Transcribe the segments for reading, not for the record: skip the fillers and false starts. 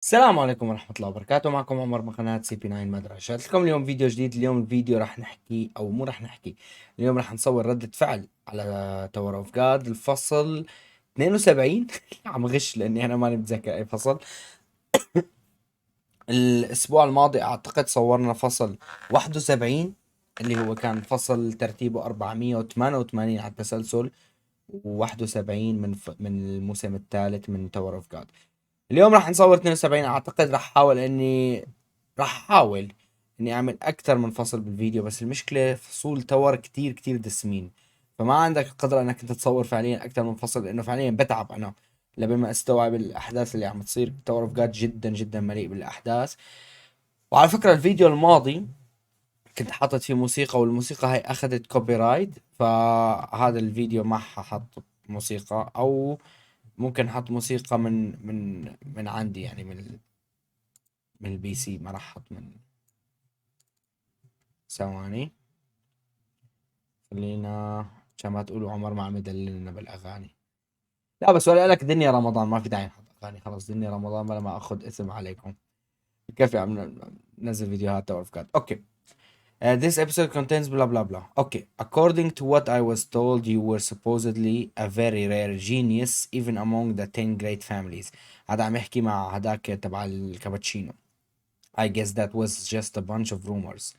السلام عليكم ورحمة الله وبركاته. معكم عمر من قناة سي بي 9 مدرسة. شاركت لكم اليوم فيديو جديد. اليوم الفيديو راح نحكي او مو راح نحكي، اليوم راح نصور ردة فعل على تاور اوف جود الفصل 72. عم غش لاني انا ماني متذكر اي فصل. الاسبوع الماضي اعتقد صورنا فصل 71 اللي هو كان فصل ترتيبه 488 على التسلسل، و71 من الموسم الثالث من تاور اوف جود. اليوم راح نصور 72. اعتقد راح احاول اني اعمل اكثر من فصل بالفيديو، بس المشكلة فصول تور كتير كتير دسمين، فما عندك القدرة انك انت تصور فعليا اكثر من فصل، لانه فعليا بتعب انا لما استوعب الاحداث اللي عم تصير. تاور اوف جاد جدا جدا مليء بالاحداث. وعلى فكرة الفيديو الماضي كنت حاطط فيه موسيقى، والموسيقى هاي اخذت كوبي رايت، فهذا الفيديو ما ححط موسيقى، او ممكن احط موسيقى من عندي، يعني من البي سي. ما راح احط من ثواني. خلينا عشان ما تقولوا عمر ما عم يدللنا بالاغاني. لا بس ولا لك دنيا رمضان، ما في داعي نحط اغاني. خلص دنيا رمضان بلا ما اخذ اسم عليكم. كيف عم ننزل فيديوهات تاور اوف جاد. اوكي. This episode contains blah blah blah. Okay, according to what I was told, you were supposedly a very rare genius even among the 10 great families. هذا عم يحكي مع هداك تبع الكابتشينو. I guess that was just a bunch of rumors.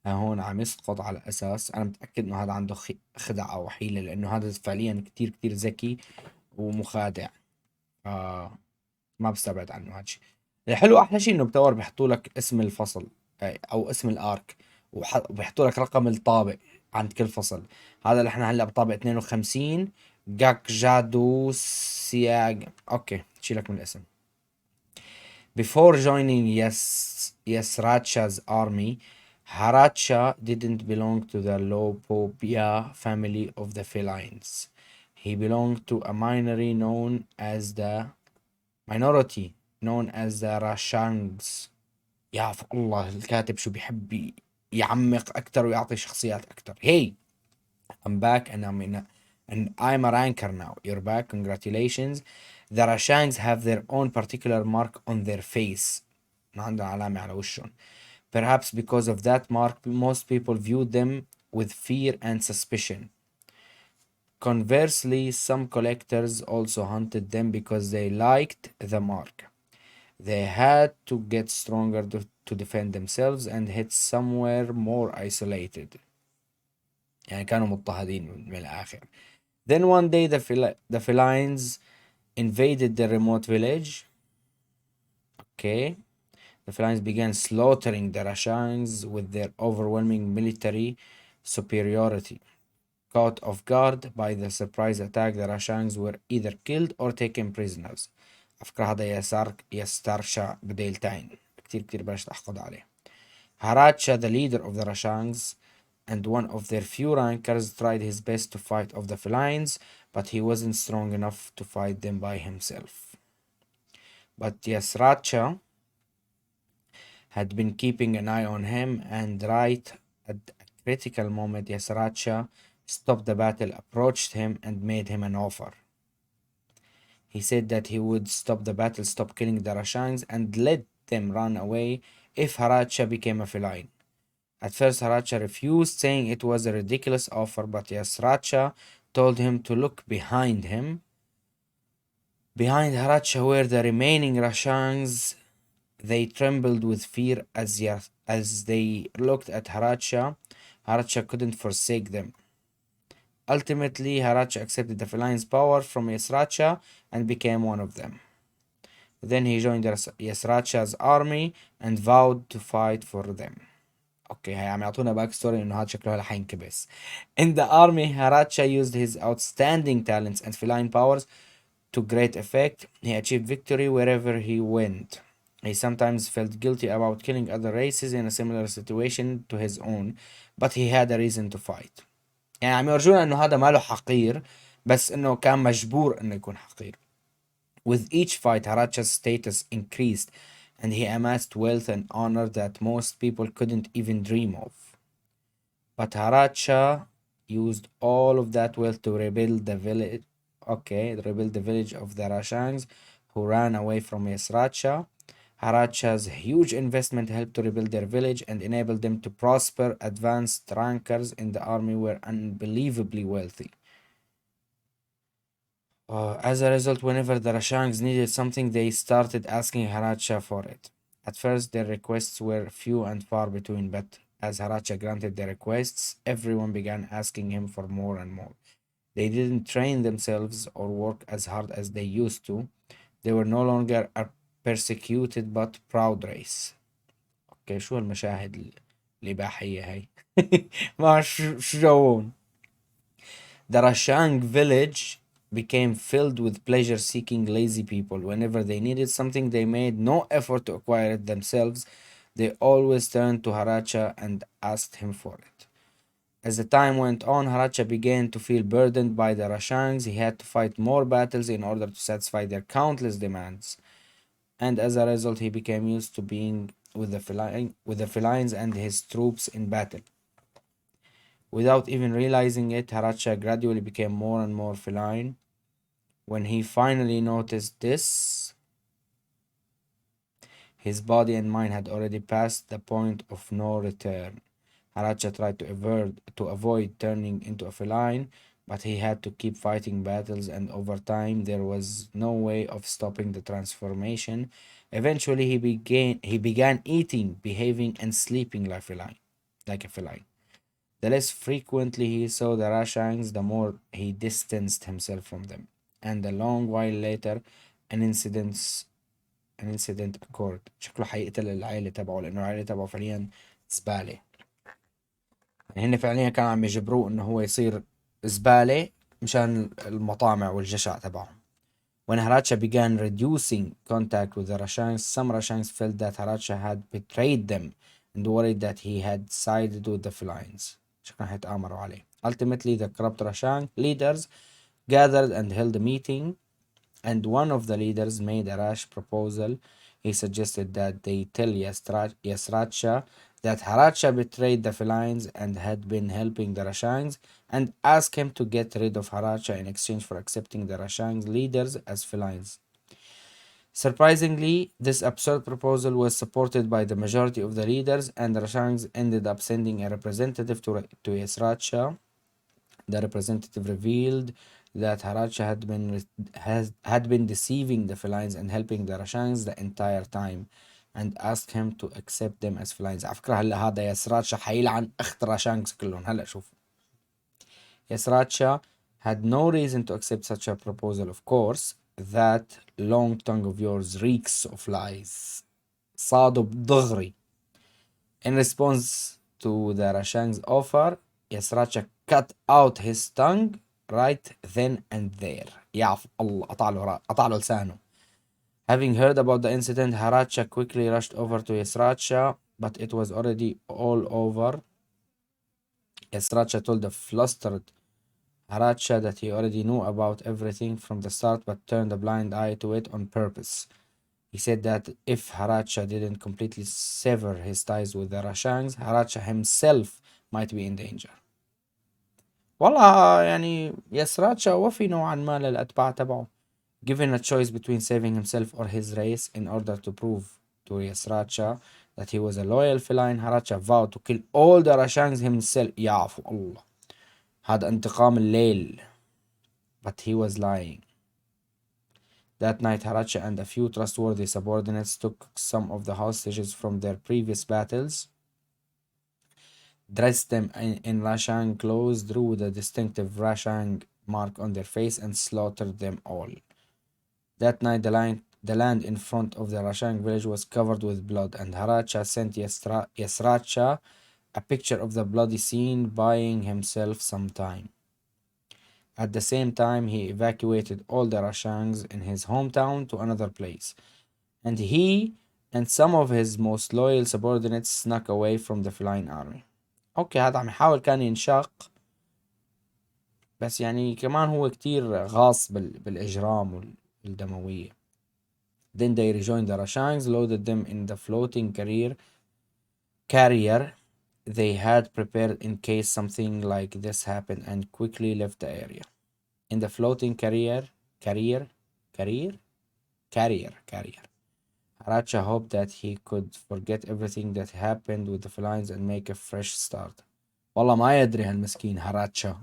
هون عم يسقط على اساس انا متاكد انه هذا عنده خدع او حيله، لانه هذا فعليا كتير كتير ذكي ومخادع. ما بستبعد عنه هذا الشيء. الحلو احلى شيء انه بتور بيحطوا لك اسم الفصل، او اسم الارك، وبيحطوا لك رقم الطابق عند كل فصل. هذا اللي احنا هلا بطابق 52. جاك جادو سياج. اوكي شيلك من الاسم. Before joining Yasracha's army, Haracha didn't belong to the Lopopia family of the felines. He belonged to a minority known as the Rashangs. يا الله الكاتب شو بيحب يعمق أكتر ويعطي شخصيات أكتر. Hey, I'm back and I'm a ranker now. You're back. Congratulations. The Rashangs have their own particular mark on their face. ما عندهم علامة على وشهم. Perhaps because of that mark, most people view them with fear and suspicion. Conversely, some collectors also hunted them because they liked the mark. They had to get stronger to defend themselves and hid somewhere more isolated. يعني كانوا مضطهدين من الآخر. Then one day the felines invaded the remote village. Okay. The felines began slaughtering the Rashangs with their overwhelming military superiority. Caught off guard by the surprise attack, the Rashangs were either killed or taken prisoners. أفكر هذا يسترشع بديلتين كتير كتير بلشت أحقد عليه. Haracha, the leader of the Rashangs and one of their few rankers, tried his best to fight off the felines, but he wasn't strong enough to fight them by himself. But Yasracha had been keeping an eye on him, and right at a critical moment, Yasracha stopped the battle, approached him, and made him an offer. He said that he would stop the battle, stop killing the Rashangs, and let them run away if Haracha became a feline. At first, Haracha refused, saying it was a ridiculous offer, but Yasracha told him to look behind him. Behind Haracha were the remaining Rashangs. They trembled with fear as they looked at Haracha. Haracha couldn't forsake them. Ultimately, Haracha accepted the feline's power from Yasracha and became one of them. Then he joined Yasracha's army and vowed to fight for them. اوكي هي عم يعطونا باك ستوري انه هذا شكله هلا حينكبس. In the army, Haracha used his outstanding talents and feline powers to great effect. He achieved victory wherever he went. He sometimes felt guilty about killing other races in a similar situation to his own, but he had a reason to fight. يعني عم يورجونا انه هذا ماله حقير، بس انه كان مجبور انه يكون حقير. With each fight, Haracha's status increased, and he amassed wealth and honor that most people couldn't even dream of. But Haracha used all of that wealth to rebuild the village. Okay, rebuild the village of the Rashangs who ran away from Yasracha. Haracha's huge investment helped to rebuild their village and enabled them to prosper. Advanced rankers in the army were unbelievably wealthy. As a result, whenever the Rashangs needed something, they started asking Haracha for it. At first, their requests were few and far between, but as Haracha granted their requests, everyone began asking him for more and more. They didn't train themselves or work as hard as they used to. They were no longer a persecuted but proud race. اوكي شو هالمشاهد الإباحية هاي؟ ما شو جوون. The Rashang village became filled with pleasure-seeking lazy people. Whenever they needed something, they made no effort to acquire it themselves. They always turned to Haracha and asked him for it. As the time went on, Haracha began to feel burdened by the Rashangs. He had to fight more battles in order to satisfy their countless demands. And as a result, he became used to being with the felines and his troops in battle. Without even realizing it, Haracha gradually became more and more feline. When he finally noticed this, his body and mind had already passed the point of no return. Haracha tried to avoid turning into a feline, but he had to keep fighting battles, and over time there was no way of stopping the transformation. Eventually he began eating, behaving, and sleeping like a feline. The less frequently he saw the Rashangs, the more he distanced himself from them. And a long while later, an incident occurred. شكله حيقتل العائلة تبعه لأنه العائلة تبعه فعليا زبالة. يعني هن فعليا كانوا عم يجبروه إنه هو يصير زبالة مشان المطامع والجشع تبعهم. When Haracha began reducing contact with the Rashangs, some Rashangs felt that Haracha had betrayed them and worried that he had sided with the felines. شكرا حيتآمروا عليه. Ultimately, the corrupt Rashang leaders gathered and held a meeting, and one of the leaders made a rash proposal. He suggested that they tell Yasracha that Haracha betrayed the felines and had been helping the Rashangs, and ask him to get rid of Haracha in exchange for accepting the Rashangs leaders as felines. Surprisingly, this absurd proposal was supported by the majority of the leaders, and the Rashangs ended up sending a representative to Yasracha. The representative revealed that Haracha had been deceiving the felines and helping the Rashangs the entire time, and asked him to accept them as felines. على فكرة هلا هذا يسراتشا حيلعن أخت راشانجز كلهم. هلا شوف. Yasracha had no reason to accept such a proposal, of course. That long tongue of yours reeks of lies. صادوا بضغري. In response to the Rashang's offer, Yasracha cut out his tongue right then and there. يعف الله قطع له لسانه. Having heard about the incident, Haracha quickly rushed over to Yasracha, but it was already all over. Yasracha told the flustered Haracha that he already knew about everything from the start but turned a blind eye to it on purpose. He said that if Haracha didn't completely sever his ties with the Rashangs, Haracha himself might be in danger. والله يعني يسراتشا وفي نوعا ما للأتباع تبعه. Given a choice between saving himself or his race, in order to prove to Yasracha that he was a loyal feline, Haracha vowed to kill all the Rashangs himself. يعفو الله. هذا انتقام الليل. But he was lying. That night, Haracha and a few trustworthy subordinates took some of the hostages from their previous battles, dressed them in Rashang clothes, drew the distinctive Rashang mark on their face, and slaughtered them all. That night, the land in front of the Rashang village was covered with blood, and Haracha sent Yasracha a picture of the bloody scene, buying himself some time. At the same time, he evacuated all the Rashangs in his hometown to another place, and he and some of his most loyal subordinates snuck away from the feline army. اوكي هذا عم يحاول كان ينشق، بس يعني كمان هو كتير غاص بالإجرام والدموية. Then they rejoined the Rashangs, loaded them in the floating carrier they had prepared in case something like this happened, and quickly left the area. In the floating carrier, Haracha Haracha hoped that he could forget everything that happened with the felines and make a fresh start. والله ما يدري هالمسكين Haracha.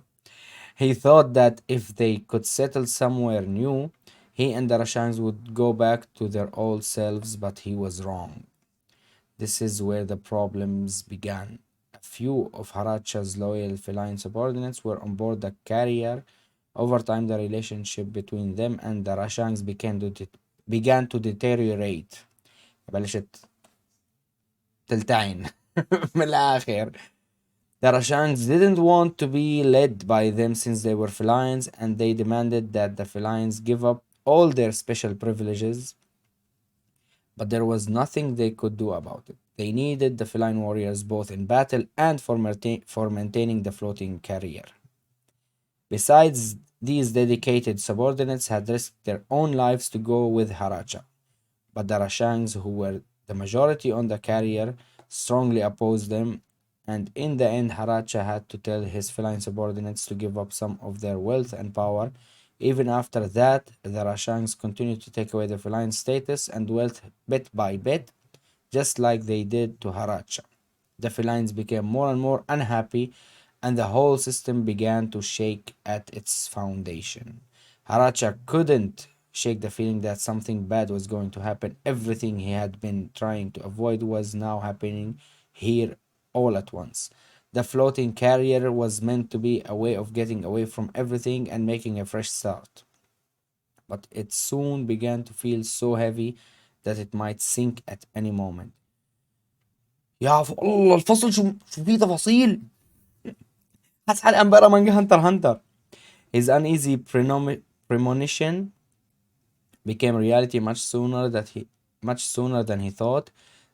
He thought that if they could settle somewhere new, he and the Rashangs would go back to their old selves, but he was wrong. This is where the problems began. A few of Haracha's loyal feline subordinates were on board the carrier. Over time, the relationship between them and the Rashangs began to deteriorate. بلشت تلتعن من الآخر. The Rashangs didn't want to be led by them since they were felines, and they demanded that the felines give up all their special privileges, but there was nothing they could do about it. They needed the feline warriors both in battle and for maintaining the floating carrier. Besides, these dedicated subordinates had risked their own lives to go with Haracha, but the Rashangs, who were the majority on the carrier, strongly opposed them, and in the end Haracha had to tell his feline subordinates to give up some of their wealth and power. Even after that, the Rashangs continued to take away the feline status and wealth bit by bit, just like they did to Haracha. The felines became more and more unhappy, and the whole system began to shake at its foundation. Haracha couldn't shake the feeling that something bad was going to happen. Everything he had been trying to avoid was now happening here all at once. The floating carrier was meant to be a way of getting away from everything and making a fresh start. But it soon began to feel so heavy that it might sink at any moment. يا الله الفصل شو فيه تفاصيل. حاسس حلقة امبارح مانجا هنتر. His uneasy premonition became reality much sooner than he thought.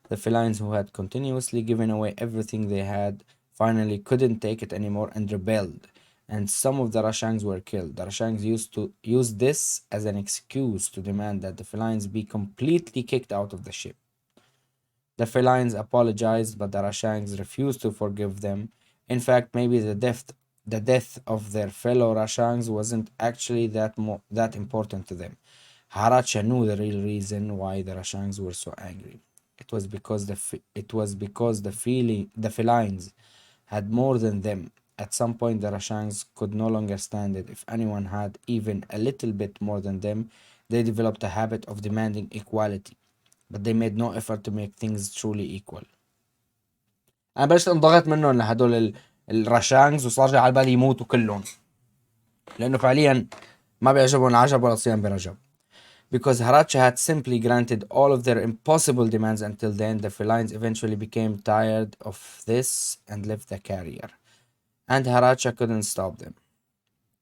The felines, who had continuously given away everything they had, finally couldn't take it anymore and rebelled, and some of the Rashangs were killed. The Rashangs used to use this as an excuse to demand that the felines be completely kicked out of the ship. The felines apologized, but the Rashangs refused to forgive them. In fact, maybe the death of their fellow Rashangs wasn't actually that important to them. Haracha knew the real reason why the Rashangs were so angry. It was because the felines had more than them. At some point, the Rashangs could no longer stand it. If anyone had even a little bit more than them, they developed a habit of demanding equality, but they made no effort to make things truly equal. انا بلشت انضغط منهم لهدول الراشانجز وصار جاي على بالي يموتوا كلهم لانه فعليا ما بيعجبهم العجب ولا صيام برجب. Because Haracha had simply granted all of their impossible demands until then, the felines eventually became tired of this and left the carrier. And Haracha couldn't stop them.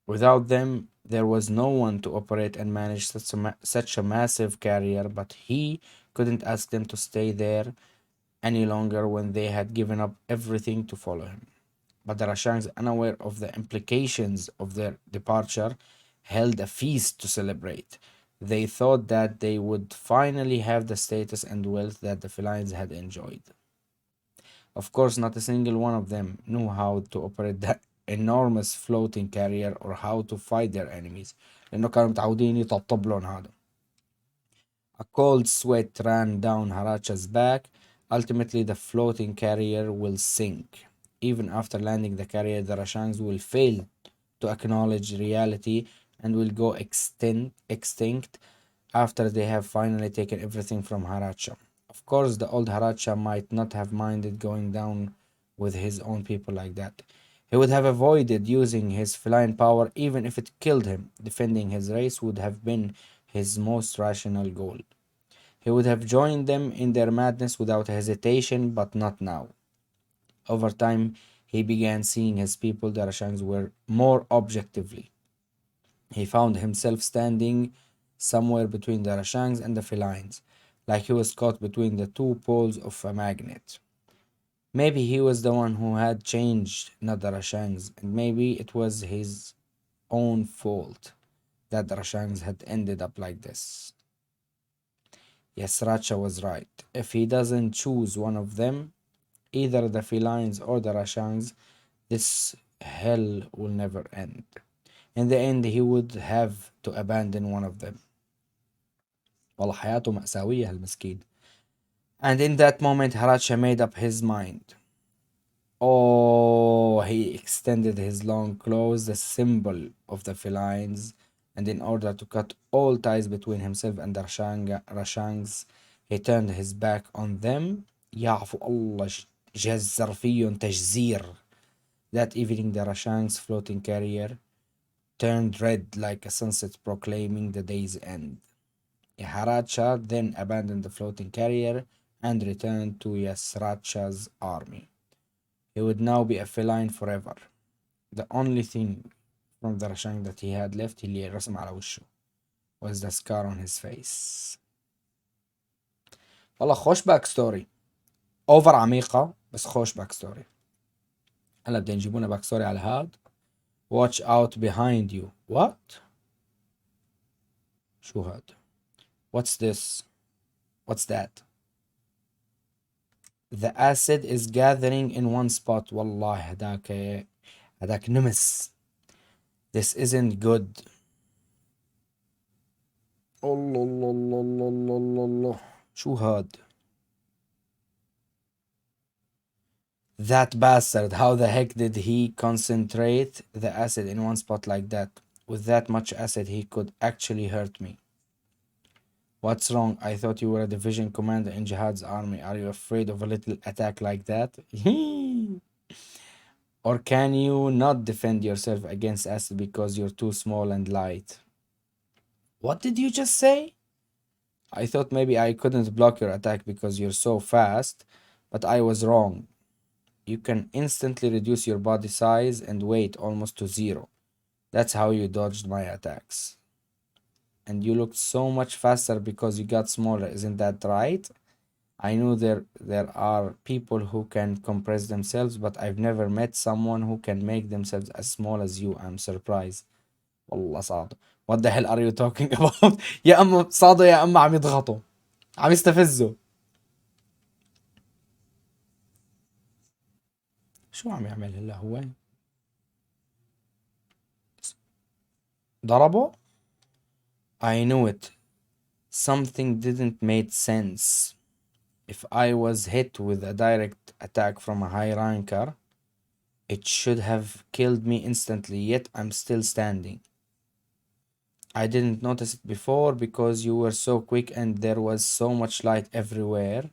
Without them, there was no one to operate and manage such a massive carrier, but he couldn't ask them to stay there any longer when they had given up everything to follow him. But the Rashangs, unaware of the implications of their departure, held a feast to celebrate. They thought that they would finally have the status and wealth that the felines had enjoyed. Of course, not a single one of them knew how to operate that enormous floating carrier or how to fight their enemies, لأنه كانوا متعودين يطبطب لهم هذا. A cold sweat ran down Haracha's back. Ultimately, the floating carrier will sink. Even after landing the carrier, the Rashangs will fail to acknowledge reality and will go extinct after they have finally taken everything from Haracha. Of course, the old Haracha might not have minded going down with his own people like that. He would have avoided using his feline power even if it killed him. Defending his race would have been his most rational goal. He would have joined them in their madness without hesitation, but not now. Over time, he began seeing his people, the Rashangs, were more objectively. He found himself standing somewhere between the Rashangs and the felines, like he was caught between the two poles of a magnet. Maybe he was the one who had changed, not the Rashangs, and maybe it was his own fault that the Rashangs had ended up like this. Yes, Racha was right. If he doesn't choose one of them, either the felines or the Rashangs, this hell will never end. In the end, he would have to abandon one of them. والله حياته مأساوية هالمسكين. And in that moment, Haracha made up his mind. Oh, he extended his long claws, the symbol of the felines, and in order to cut all ties between himself and the Rashangs, he turned his back on them. يعفو الله جزر فيهم تجزير. That evening, the Rashangs' floating carrier turned red like a sunset proclaiming the day's end. Haracha then abandoned the floating carrier and returned to Yasracha's army. He would now be a feline forever. The only thing from the Rashang that he had left اللي رسم على وشه was the scar on his face. والله خوش باك ستوري. اوفر عميقة بس خوش باك ستوري. هلا بدنا نجيبونا باك ستوري على هاد. Watch out behind you. What? شو هاد؟ What's this? What's that? The acid is gathering in one spot. والله هداك نمس. This isn't good. الله الله الله الله الله الله شو هاد؟ That bastard, how the heck did he concentrate the acid in one spot like that? With that much acid he could actually hurt me. What's wrong? I thought you were a division commander in Jihad's army. Are you afraid of a little attack like that? Or can you not defend yourself against acid because you're too small and light? What did you just say? I thought maybe I couldn't block your attack because you're so fast, but I was wrong. You can instantly reduce your body size and weight almost to zero. That's how you dodged my attacks. And you looked so much faster because you got smaller, isn't that right? I knew there are people who can compress themselves, but I've never met someone who can make themselves as small as you. I'm surprised. والله صعب. What the hell are you talking about? يا اما صادوا يا اما عم يضغطوا. عم يستفزوا. شو عم يعمل هلا هو؟ ضربه؟ I knew it. Something didn't make sense. If I was hit with a direct attack from a high ranker, it should have killed me instantly, yet I'm still standing. I didn't notice it before because you were so quick and there was so much light everywhere.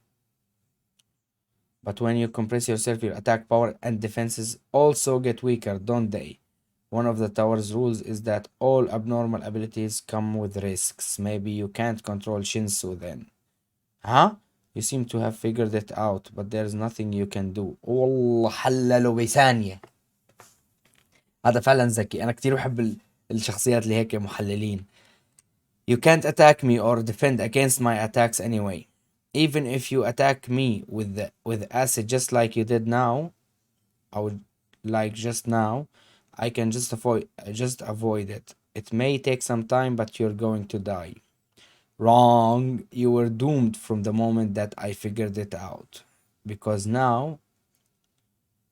But when you compress yourself, your attack power and defenses also get weaker, don't they? One of the tower's rules is that all abnormal abilities come with risks. Maybe you can't control Shinsu then. Huh? You seem to have figured it out, but there's nothing you can do. والله حلله بثانية. هذا فعلا ذكي. أنا كتير بحب الشخصيات اللي هيك محللين. You can't attack me or defend against my attacks anyway. Even if you attack me with acid just like you did now, just now, I can just avoid it. It may take some time, but you're going to die. Wrong. You were doomed from the moment that I figured it out. Because now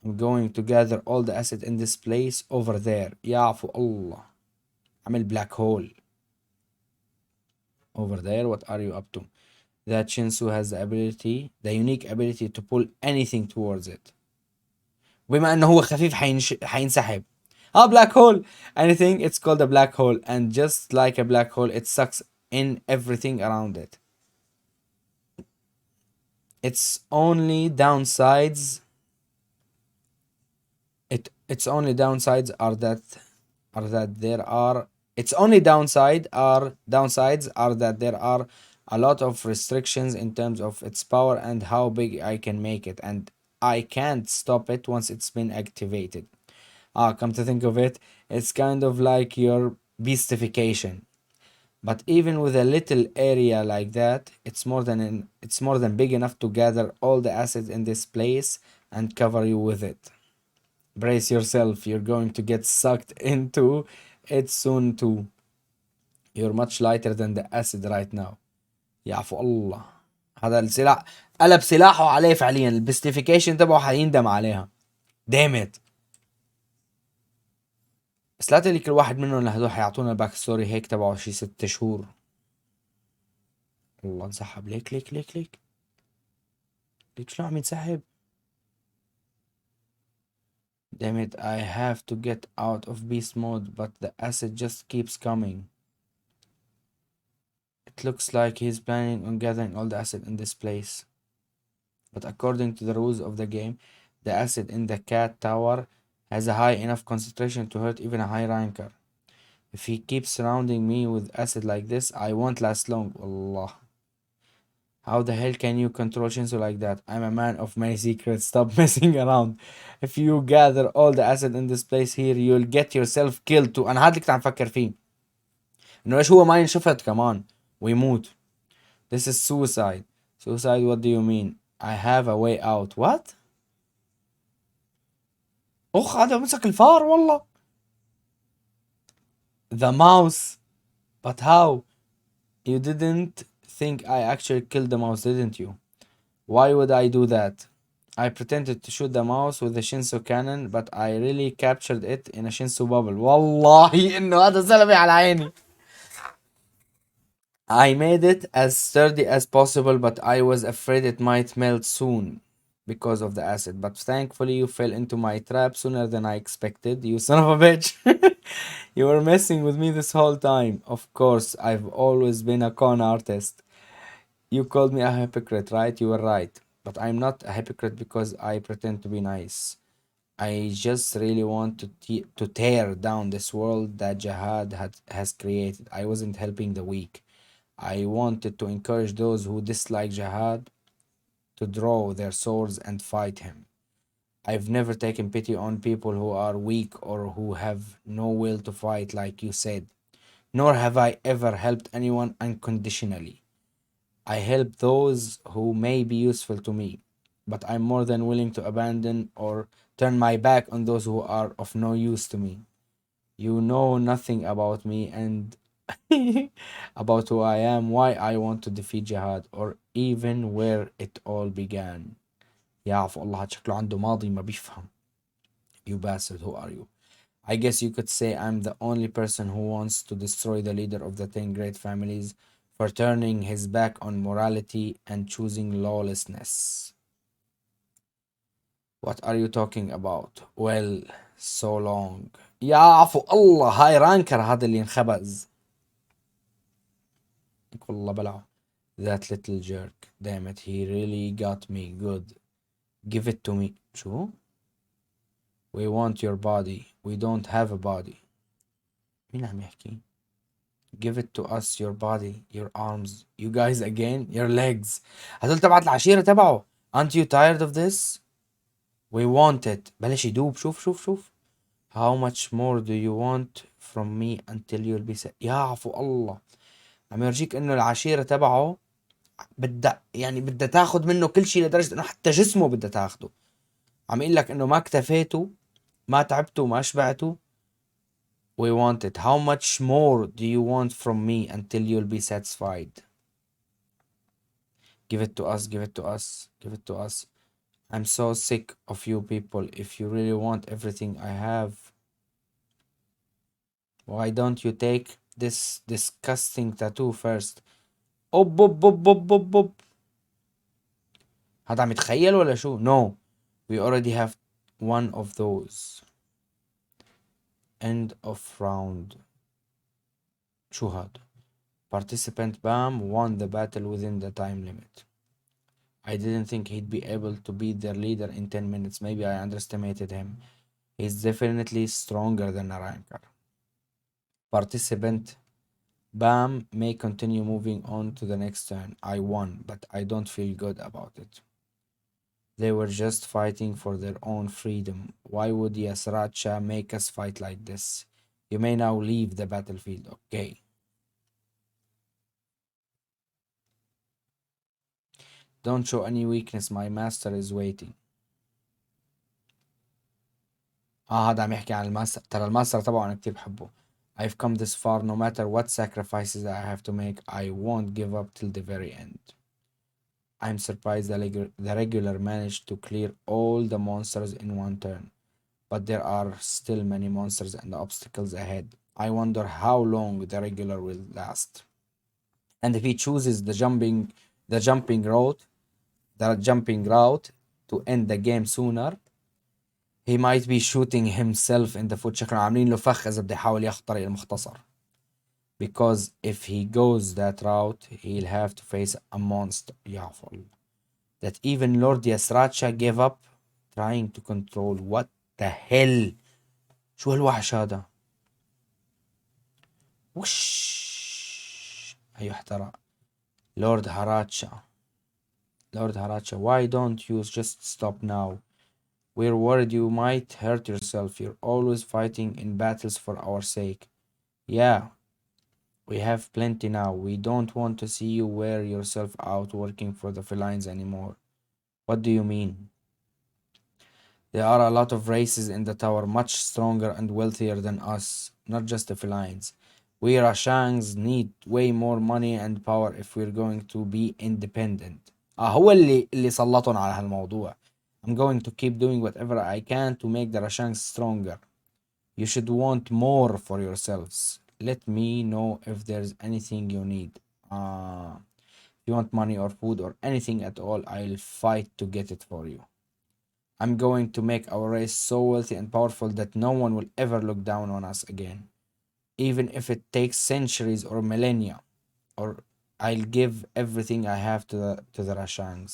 I'm going to gather all the acid in this place over there. يعفو الله. عمل black hole. Over there, what are you up to? That Shinsu has the unique ability to pull anything towards it. بما انه هو خفيف حينسحب. Black hole. Anything, it's called a black hole, and just like a black hole, it sucks in everything around it. Its only downsides are that there are a lot of restrictions in terms of its power and how big I can make it, and I can't stop it once it's been activated. Come to think of it, it's kind of like your beastification. But even with a little area like that, it's more than big enough to gather all the acid in this place and cover you with it. Brace yourself, you're going to get sucked into it soon too. You're much lighter than the acid right now. يعفو الله. هذا السلاح قلب سلاحه عليه فعليا. البستيفيكيشن تبعه حيندم عليها. damn it. بس لا تقلي كل واحد منهم لهدول حيعطونا الباك ستوري هيك تبعه شي 6 شهور. الله انسحب. ليك شلون عم ينسحب؟ Damn it, I have to get out of beast mode, but the acid just keeps coming. It looks like he's planning on gathering all the acid in this place. But according to the rules of the game, the acid in the cat tower has a high enough concentration to hurt even a high ranker. If he keeps surrounding me with acid like this, I won't last long. Allah. How the hell can you control Shinsu like that? I'm a man of many secrets. Stop messing around. If you gather all the acid in this place here, you'll get yourself killed too. أنا هاد اللي كنت عم فكر فيه. إنه إيش هو ما ينشفط كمان ويموت. This is suicide. Suicide, what do you mean? I have a way out. What? أخ هذا مسك الفار والله. The mouse. But how? You didn't think I actually killed the mouse, didn't you? Why would I do that? I pretended to shoot the mouse with a Shinsu cannon, but I really captured it in a Shinsu bubble. والله إنه هذا زلمة على عيني. I made it as sturdy as possible, but I was afraid it might melt soon because of the acid. But thankfully, you fell into my trap sooner than I expected, you son of a bitch. You were messing with me this whole time. Of course, I've always been a con artist. You called me a hypocrite, right? You were right. But I'm not a hypocrite because I pretend to be nice. I just really want to tear down this world that Jihad has created. I wasn't helping the weak. I wanted to encourage those who dislike Jihad to draw their swords and fight him. I've never taken pity on people who are weak or who have no will to fight, like you said. Nor have I ever helped anyone unconditionally. I help those who may be useful to me, but I'm more than willing to abandon or turn my back on those who are of no use to me. You know nothing about me and about who I am, why I want to defeat Jihad, or even where it all began. يعرف الله هاد شكله عنده ماضي ما بيفهم. You bastard, who are you? I guess you could say I'm the only person who wants to destroy the leader of the 10 great families for turning his back on morality and choosing lawlessness. What are you talking about? Well, so long. يا عفو الله هاي رانكر هذا اللي انخبز. والله بلعه. That little jerk. Damn it, he really got me good. Give it to me. شو? We want your body. We don't have a body. مين عم يحكي؟ Give it to us, your body, your arms, you guys again, your legs. هدول تبعت العشيرة تبعه. Aren't you tired of this? We want it. بلش يدوب. شوف. How much more do you want from me until you'll be set? يا عفو الله. عم يرجيك انه العشيرة تبعه بدها تاخد منه كل شيء لدرجة انه حتى جسمه بدها تاخده. عم يقول لك انه ما اكتفيتوا، ما تعبتوا، ما شبعتوا. We want it. How much more do you want from me until you'll be satisfied? Give it to us, give it to us, give it to us. I'm so sick of you people. If you really want everything I have, why don't you take this disgusting tattoo first? أوب أوب أوب أوب أوب أوب. هذا عم يتخيل ولا شو؟ No, we already have one of those. End of round. شو هاد؟ Participant Bam won the battle within the time limit. I didn't think he'd be able to beat their leader in 10 minutes. Maybe I underestimated him. He's definitely stronger than a ranker. Participant Bam may continue moving on to the next turn. I won, but I don't feel good about it. They were just fighting for their own freedom. Why would Yasracha make us fight like this? You may now leave the battlefield. Okay. Don't show any weakness. My master is waiting. هذا عم يحكي عن الماستر. ترى الماستر تبعه أنا كتير بحبه. I've come this far. No matter what sacrifices I have to make, I won't give up till the very end. I'm surprised the regular managed to clear all the monsters in one turn. But there are still many monsters and obstacles ahead. I wonder how long the regular will last. And if he chooses the jumping route, the jumping route to end the game sooner. He might be shooting himself in the foot. شكلهم عاملين له فخ إذا بده يحاول ياخذ طريق المختصر. Because if he goes that route, he'll have to face a monster. يا الله. That even Lord Yasracha gave up trying to control. What the hell? شو هالوحش هذا؟ وش هي احترق. Lord Haracha. Lord Haracha, why don't you just stop now? We're worried you might hurt yourself. You're always fighting in battles for our sake. Yeah, we have plenty now. We don't want to see you wear yourself out working for the felines anymore. What do you mean? There are a lot of races in the tower, much stronger and wealthier than us, not just the felines. We Rashangs need way more money and power if we're going to be independent. هو اللي سلطون على هالموضوع. I'm going to keep doing whatever I can to make the Rashangs stronger. You should want more for yourselves. Let me know if there's anything you need. If you want money or food or anything at all, I'll fight to get it for you. I'm going to make our race so wealthy and powerful that no one will ever look down on us again. Even if it takes centuries or millennia. Or I'll give everything I have to the Rashangs.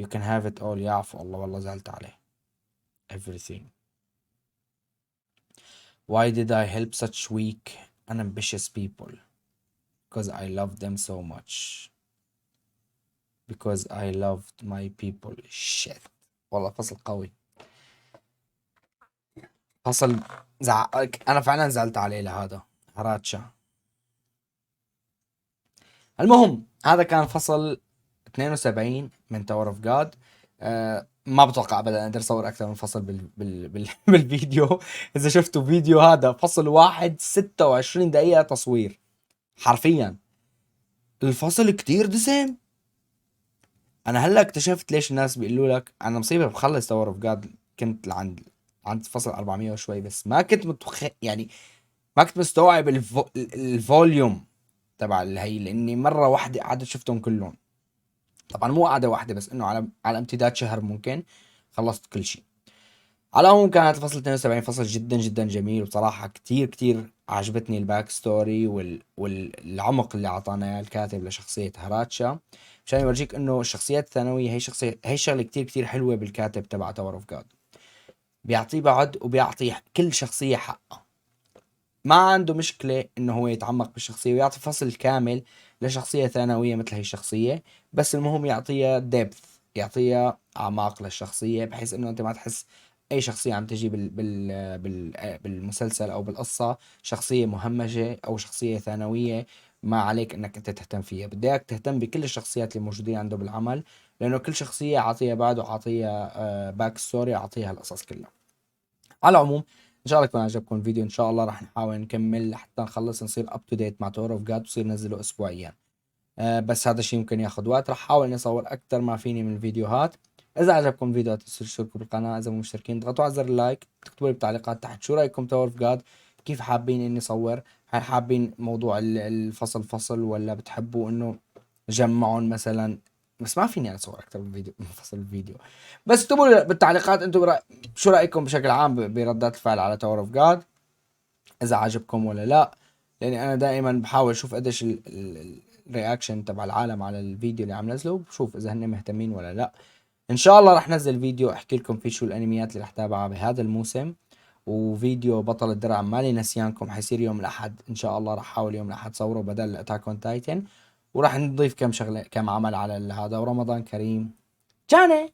You can have it all. يعفو الله والله زعلت عليه. Everything. Why did I help such weak, unambitious people? Because I loved them so much. Because I loved my people. Shit. والله فصل قوي. فصل أنا فعلا زعلت عليه لهذا. هراتشا. المهم هذا كان فصل 72 من تاور اوف جود. ما بتوقع ابدا اقدر اصور اكثر من فصل بالفيديو. اذا شفتوا فيديو هذا فصل واحد 26 دقيقة تصوير حرفيا. الفصل كتير دسم. انا هلا اكتشفت ليش الناس بيقولوا لك انا مصيبة بخلص تاور اوف جود. كنت عند فصل 400 وشوي بس ما كنت يعني ما كنت مستوعب الفوليوم تبع هي لاني مرة واحدة قعدت شفتهم كلهم. طبعا مو قعدة واحدة بس انه على امتداد شهر ممكن خلصت كل شيء. على العموم كانت الفصل 72 فصل جدا جدا جميل وبصراحة كتير عجبتني الباك ستوري والعمق اللي اعطانا الكاتب لشخصية هراتشا مشان يورجيك انه الشخصيات الثانوية هي شغلة كتير حلوة بالكاتب تبع تاور اوف جود. بيعطيه بعد وبيعطي كل شخصية حقها. ما عنده مشكلة انه هو يتعمق بالشخصية ويعطي فصل كامل لشخصية ثانوية مثل هي الشخصية بس المهم يعطيها ديبث يعطيها اعماق للشخصية بحيث انه انت ما تحس اي شخصية عم تجي بالمسلسل او بالقصة شخصية مهمشة او شخصية ثانوية ما عليك انك انت تهتم فيها. بدي اياك تهتم بكل الشخصيات اللي موجودين عنده بالعمل لانه كل شخصية عطيها بعد وعطيها باك ستوري عطيها القصص كلها. على العموم ان شاء الله يكون عجبكم الفيديو. ان شاء الله راح نحاول نكمل لحتى نخلص نصير اب تو ديت مع تاور اوف جاد وصير ننزله اسبوعيا. بس هذا الشيء ممكن ياخذ وقت. راح احاول اصور اكثر ما فيني من الفيديوهات. اذا عجبكم الفيديو تشتركوا بالقناه. اذا مو مشتركين اضغطوا على زر اللايك. تكتبوا لي بالتعليقات تحت شو رايكم تاور اوف جاد. كيف حابين اني اصور. هل حابين موضوع الفصل فصل ولا بتحبوا انه جمعون مثلا. بس ما فيني اصور اكثر من فيديو من فصل الفيديو. بس اكتبوا لي بالتعليقات انتم شو رايكم بشكل عام بردات الفعل على تاور اوف جاد. اذا عجبكم ولا لا. لاني انا دائما بحاول اشوف قديش الرياكشن تبع العالم على الفيديو اللي عم نزله بشوف اذا هن مهتمين ولا لا. ان شاء الله رح نزل فيديو احكي لكم فيه شو الانميات اللي رح تابعها بهذا الموسم. وفيديو بطل الدرع مالي نسيانكم حيصير يوم الاحد ان شاء الله. رح احاول يوم الاحد صوره بدل اتاك اون تايتن. وراح نضيف كم شغله كم عمل على هذا. ورمضان كريم. جاني